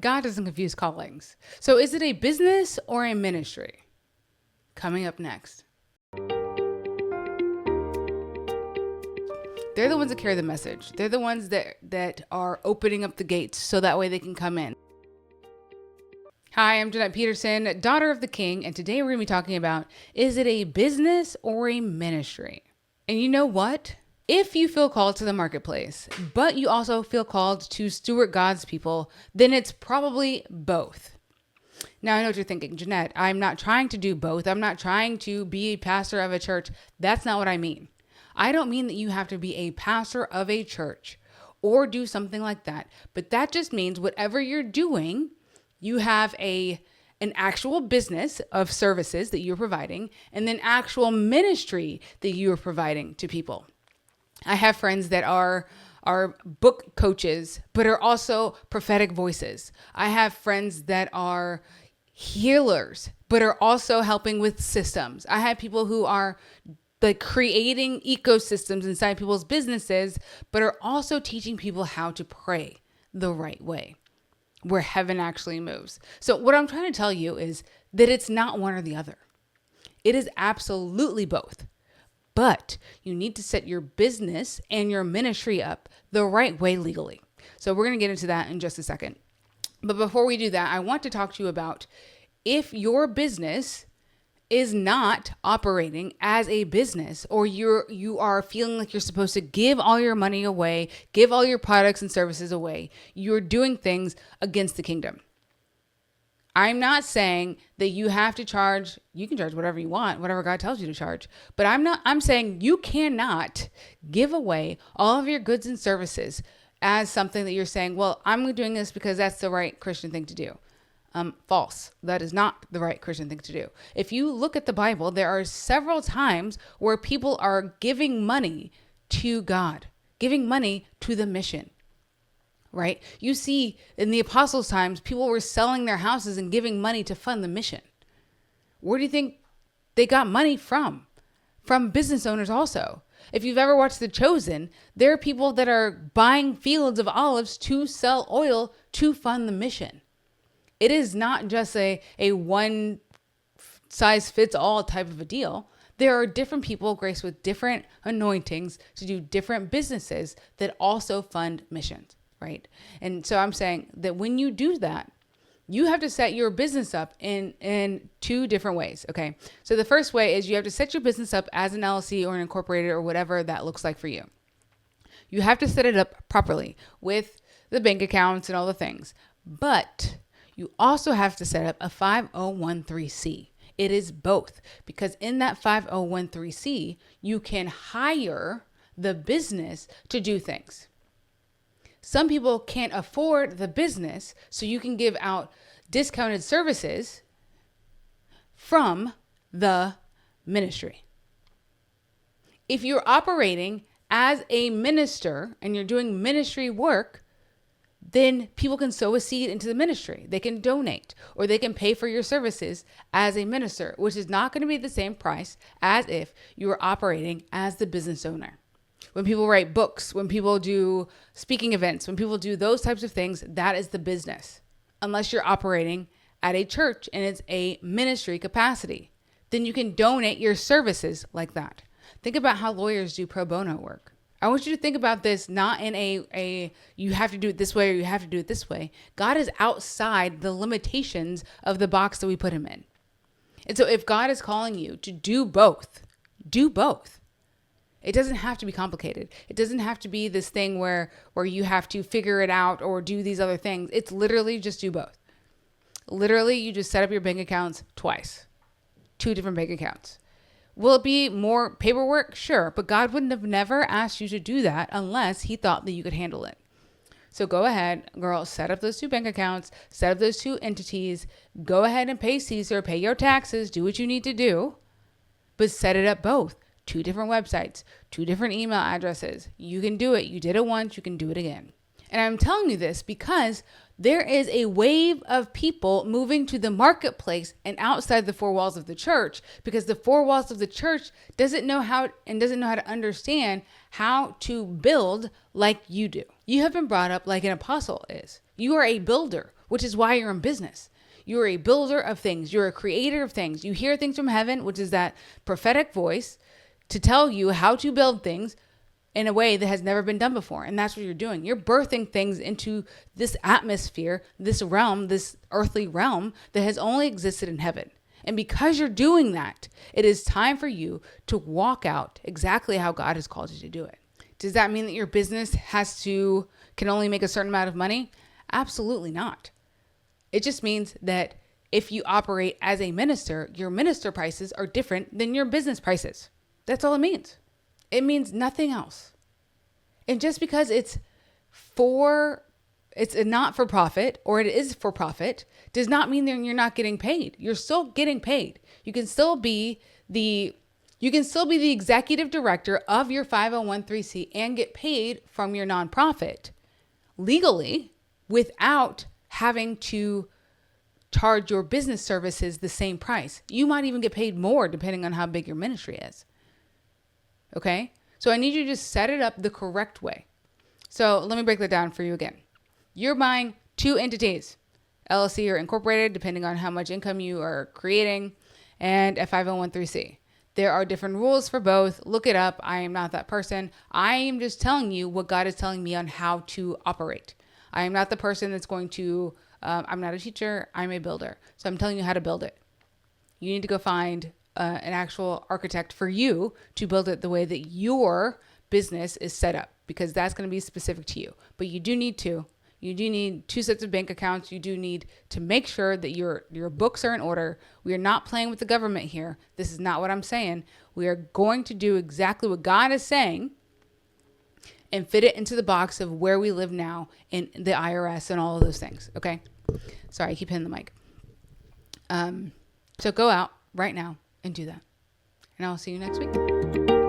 God doesn't confuse callings. So is it a business or a ministry? Coming up next. They're the ones that carry the message. They're the ones that are opening up the gates so that way they can come in. Hi, I'm Jeanette Peterson, daughter of the King, and today we're going to be talking about, is it a business or a ministry? And you know what? If you feel called to the marketplace, but you also feel called to steward God's people, then it's probably both. Now, I know what you're thinking, Jeanette, I'm not trying to do both. I'm not trying to be a pastor of a church. That's not what I mean. I don't mean that you have to be a pastor of a church or do something like that, but that just means whatever you're doing, you have an actual business of services that you're providing and then actual ministry that you're providing to people. I have friends that are book coaches, but are also prophetic voices. I have friends that are healers, but are also helping with systems. I have people who are like creating ecosystems inside people's businesses, but are also teaching people how to pray the right way, where heaven actually moves. So what I'm trying to tell you is that it's not one or the other. It is absolutely both. But you need to set your business and your ministry up the right way legally. So we're going to get into that in just a second. But before we do that, I want to talk to you about if your business is not operating as a business, or you are feeling like you're supposed to give all your money away, give all your products and services away, you're doing things against the kingdom. I'm not saying that you have to charge, you can charge whatever you want, whatever God tells you to charge, but I'm saying you cannot give away all of your goods and services as something that you're saying, well, I'm doing this because that's the right Christian thing to do. False. That is not the right Christian thing to do. If you look at the Bible, there are several times where people are giving money to God, giving money to the mission, right? You see in the apostles' times, people were selling their houses and giving money to fund the mission. Where do you think they got money from? From business owners also. If you've ever watched The Chosen, there are people that are buying fields of olives to sell oil to fund the mission. It is not just a one size fits all type of a deal. There are different people graced with different anointings to do different businesses that also fund missions, right? And so I'm saying that when you do that, you have to set your business up in two different ways, okay? So the first way is you have to set your business up as an LLC or an incorporated or whatever that looks like for you. You have to set it up properly with the bank accounts and all the things. But you also have to set up a 5013C. It is both, because in that 5013C, you can hire the business to do things. Some people can't afford the business, so you can give out discounted services from the ministry. If you're operating as a minister and you're doing ministry work, then people can sow a seed into the ministry. They can donate, or they can pay for your services as a minister, which is not going to be the same price as if you were operating as the business owner. When people write books, when people do speaking events, when people do those types of things, that is the business. Unless you're operating at a church and it's a ministry capacity, then you can donate your services like that. Think about how lawyers do pro bono work. I want you to think about this not in a you have to do it this way or you have to do it this way. God is outside the limitations of the box that we put him in. And so if God is calling you to do both, do both. It doesn't have to be complicated. It doesn't have to be this thing where you have to figure it out or do these other things. It's literally just do both. Literally, you just set up your bank accounts twice. 2 different bank accounts. Will it be more paperwork? Sure, but God wouldn't have never asked you to do that unless he thought that you could handle it. So go ahead, girl, set up those 2 bank accounts, set up those 2 entities, go ahead and pay Caesar, pay your taxes, do what you need to do, but set it up both. 2 different websites, 2 different email addresses. You can do it. You did it once, you can do it again. And I'm telling you this because there is a wave of people moving to the marketplace and outside the 4 walls of the church, because the 4 walls of the church doesn't know how to understand how to build like you do. You have been brought up like an apostle is. You are a builder. which is why you're in business. You're a builder of things. You're a creator of things. You hear things from heaven, which is that prophetic voice to tell you how to build things in a way that has never been done before. And that's what you're doing. You're birthing things into this atmosphere, this realm, this earthly realm that has only existed in heaven. And because you're doing that, it is time for you to walk out exactly how God has called you to do it. Does that mean that your business can only make a certain amount of money? Absolutely not. It just means that if you operate as a minister, your minister prices are different than your business prices. That's all it means. It means nothing else. And just because it's a not-for-profit or it is for profit does not mean that you're not getting paid. You're still getting paid. You can still be the executive director of your 501(c) and get paid from your nonprofit legally without having to charge your business services the same price. You might even get paid more depending on how big your ministry is. Okay? So I need you to just set it up the correct way. So let me break that down for you again. You're buying two entities, LLC or incorporated, depending on how much income you are creating, and a 501(c). There are different rules for both. Look it up. I am not that person. I am just telling you what God is telling me on how to operate. I am not the person that's going to, I'm not a teacher. I'm a builder. So I'm telling you how to build it. You need to go find an actual architect for you to build it the way that your business is set up, because that's going to be specific to you. But you do need two sets of bank accounts. You do need to make sure that your books are in order. We are not playing with the government here. This is not what I'm saying. We are going to do exactly what God is saying and fit it into the box of where we live now in the IRS and all of those things. Okay. Sorry, I keep hitting the mic. So go out right now and do that. And I'll see you next week.